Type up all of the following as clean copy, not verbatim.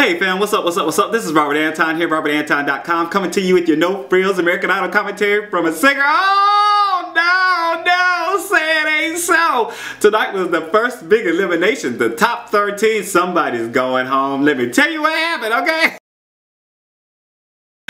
Hey fam, what's up, what's up, what's up? This is Robert Anton here, robertantonnyc, coming to you with your no frills American Idol commentary from a singer. Oh no, say it ain't so. Tonight was the first big elimination, the top 13. Somebody's going home. Let me tell you what happened, okay?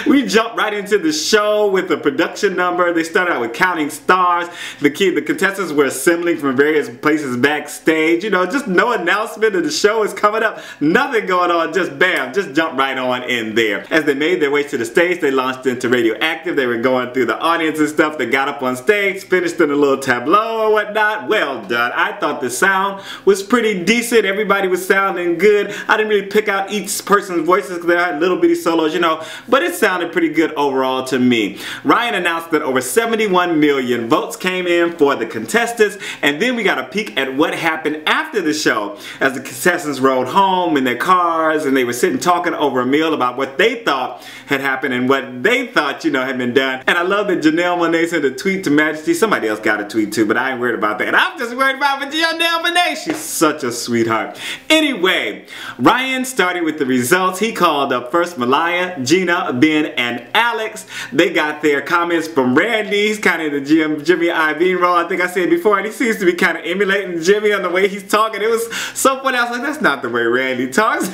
We jumped right into the show with the production number. They started out with counting stars. The contestants were assembling from various places backstage. You know, just no announcement that the show is coming up. Nothing going on, just bam, just jump right on in there. As they made their way to the stage, they launched into Radioactive. They were going through the audience and stuff. They got up on stage, finished in a little tableau or whatnot. Well done. I thought the sound was pretty decent. Everybody was sounding good. I didn't really pick out each person's voices because they had little bitty solos, you know, but it sounded pretty good overall to me. Ryan announced that over 71 million votes came in for the contestants, and then we got a peek at what happened after the show as the contestants rode home in their cars and they were sitting talking over a meal about what they thought had happened and what they thought, you know, had been done. And I love that Janelle Monáe sent a tweet to Majesty. Somebody else got a tweet too, but I ain't worried about that. I'm just worried about Janelle Monáe. She's such a sweetheart. Anyway, Ryan started with the results. He called up first Malaya, Jena, Ben, and Alex. They got their comments from Randy. He's kind of in the Jimmy Iovine role, I think I said before, and he seems to be kind of emulating Jimmy on the way he's talking. It was so funny. I was like, that's not the way Randy talks.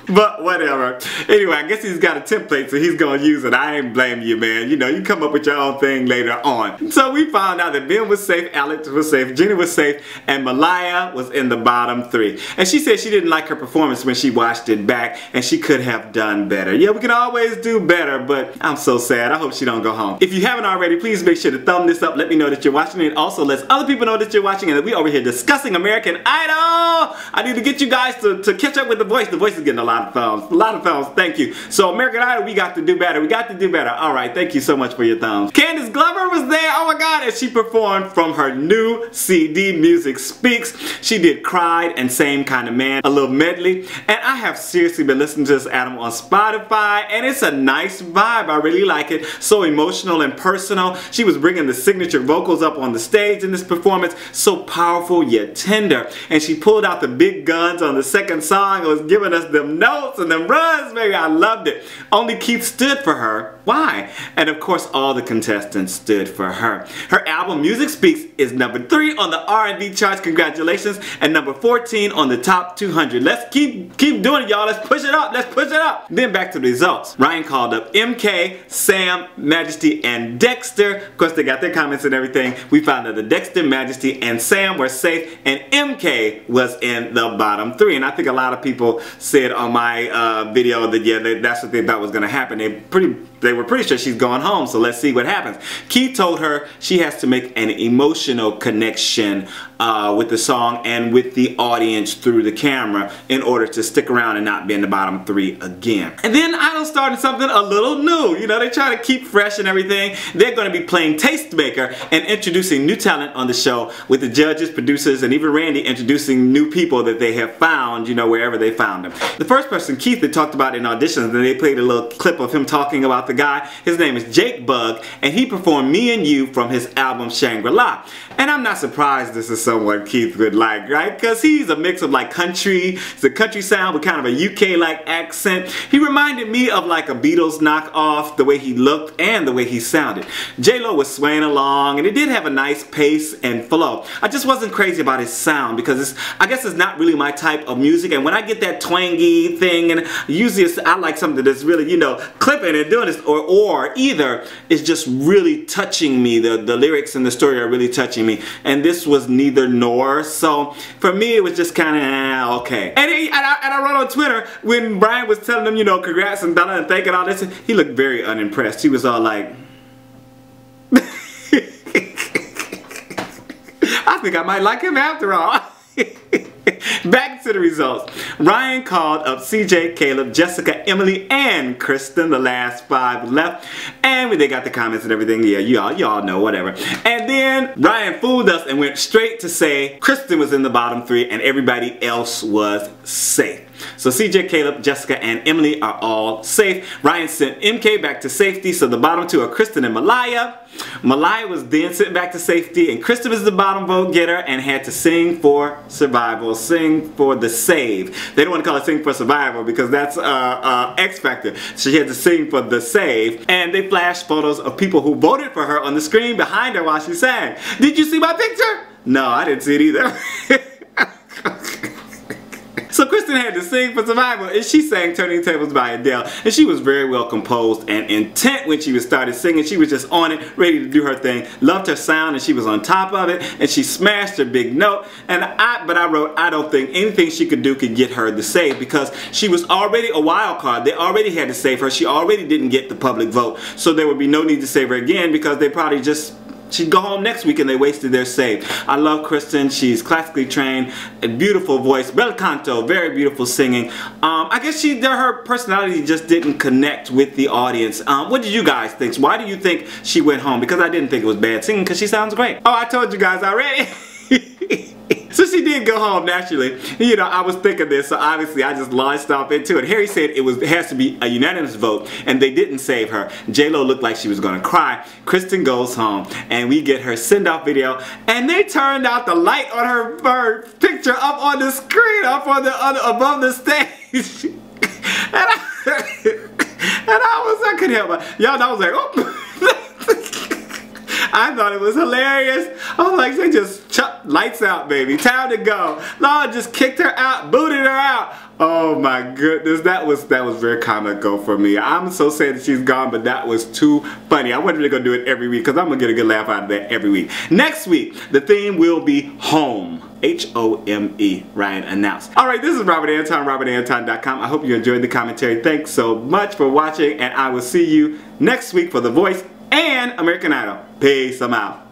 But whatever. Anyway, I guess he's got a template, so he's gonna use it. I ain't blaming you, man. You know, you come up with your own thing later on. So we found out that Ben was safe, Alex was safe, Jena was safe, and Malaya was in the bottom 3. And she said she didn't like her performance when she watched it back, and she could have done better. Yeah, we can always do better, but I'm so sad. I hope she don't go home. If you haven't already, please make sure to thumb this up. Let me know that you're watching, and also let other people know that you're watching, and that we over here discussing American Idol. I need to get you guys to catch up with the voice. The voice is getting a lot of thumbs. A lot of thumbs. Thank you. So American Idol, we got to do better. We got to do better. Alright, thank you so much for your thumbs. Candice Glover was there. Oh my god. And she performed from her new CD, Music Speaks. She did Cried and Same Kind of Man, a little medley. And I have seriously been listening to this album on Spotify, and it's a nice vibe. I really like it. So emotional and personal. She was bringing the signature vocals up on the stage in this performance. So powerful yet tender. And she pulled out the big guns on the second song. It was giving us them notes and them runs, baby. I loved it. Only Keith stood for her. Why? And of course all the contestants stood for her. Her album Music Speaks is number 3 on the R&B charts. Congratulations. And number 14 on the top 200. Let's keep doing it, y'all. Let's push it up. Let's push it up. Then back to the results. Ryan called up MK, Sam, Majesty, and Dexter. Of course they got their comments and everything. We found that the Dexter, Majesty, and Sam were safe, and MK was in the bottom 3. And I think a lot of people said on my video that yeah, that's what they thought was going to happen. They were pretty sure she's going home, so let's see what happens. Keith told her she has to make an emotional connection with the song and with the audience through the camera in order to stick around and not be in the bottom 3 again. And then Idol started something a little new. You know, they try to keep fresh and everything. They're going to be playing Tastemaker and introducing new talent on the show with the judges, producers, and even Randy introducing new people that they have found, you know, wherever they found them. The first person Keith had talked about in auditions, and they played a little clip of him talking about the guy. His name is Bugg, and he performed Me and You from his album Shangrila. And I'm not surprised this is someone Keith would like, right? Because he's a mix of like country, it's a country sound with kind of a UK-like accent. He reminded me of like a Beatles knockoff, the way he looked and the way he sounded. J-Lo was swaying along, and it did have a nice pace and flow. I just wasn't crazy about his sound because I guess it's not really my type of music, and when I get that twangy thing, and usually I like something that's really, you know, clipping and doing this, or either it's just really touching me. The lyrics and the story are really touching me, and this was neither nor. So for me, it was just kind of okay. And I wrote on Twitter when Brian was telling them, you know, congrats and Donna and thank and all this, he looked very unimpressed. He was all like, I think I might like him after all. Back to the results. Ryan called up CJ, Caleb, Jessica, Emily, and Kristen, the last 5 left. And they got the comments and everything. Yeah, y'all know, whatever. And then Ryan fooled us and went straight to say Kristen was in the bottom 3 and everybody else was safe. So CJ, Caleb, Jessica, and Emily are all safe. Ryan sent MK back to safety, so the bottom two are Kristen and Malaya. Malaya was then sent back to safety, and Kristen was the bottom vote getter and had to sing for survival, sing for the save. They don't want to call it sing for survival because that's X Factor. So she had to sing for the save, and they flashed photos of people who voted for her on the screen behind her while she sang. Did you see my picture? No, I didn't see it either. So Kristen had to sing for survival, and she sang Turning Tables by Adele, and she was very well composed and intent when she started singing. She was just on it, ready to do her thing. Loved her sound, and she was on top of it, and she smashed her big note. But I wrote, I don't think anything she could do could get her the save, because she was already a wild card. They already had to save her. She already didn't get the public vote, so there would be no need to save her again, because they probably just... she'd go home next week and they wasted their save. I love Kristen. She's classically trained, a beautiful voice, bel canto, very beautiful singing. I guess her personality just didn't connect with the audience. What did you guys think? Why do you think she went home? Because I didn't think it was bad singing, because she sounds great. Oh, I told you guys already. So she did go home naturally. You know, I was thinking this, so obviously I just launched off into it. Harry said it has to be a unanimous vote, and they didn't save her. J-Lo looked like she was gonna cry. Kristen goes home, and we get her send-off video, and they turned out the light on her picture up on the screen, up on above the stage. And I couldn't help it. Y'all know, I was like, oh. I thought it was hilarious. I was like, they just chucked lights out, baby. Time to go. Lord just kicked her out, booted her out. Oh my goodness, that was very comical for me. I'm so sad that she's gone, but that was too funny. I wasn't really gonna do it every week, because I'm gonna get a good laugh out of that every week. Next week, the theme will be home. H-O-M-E, Ryan announced. Alright, this is Robert Anton, robertantonnyc.com. I hope you enjoyed the commentary. Thanks so much for watching, and I will see you next week for The Voice and American Idol. Peace, I'm out.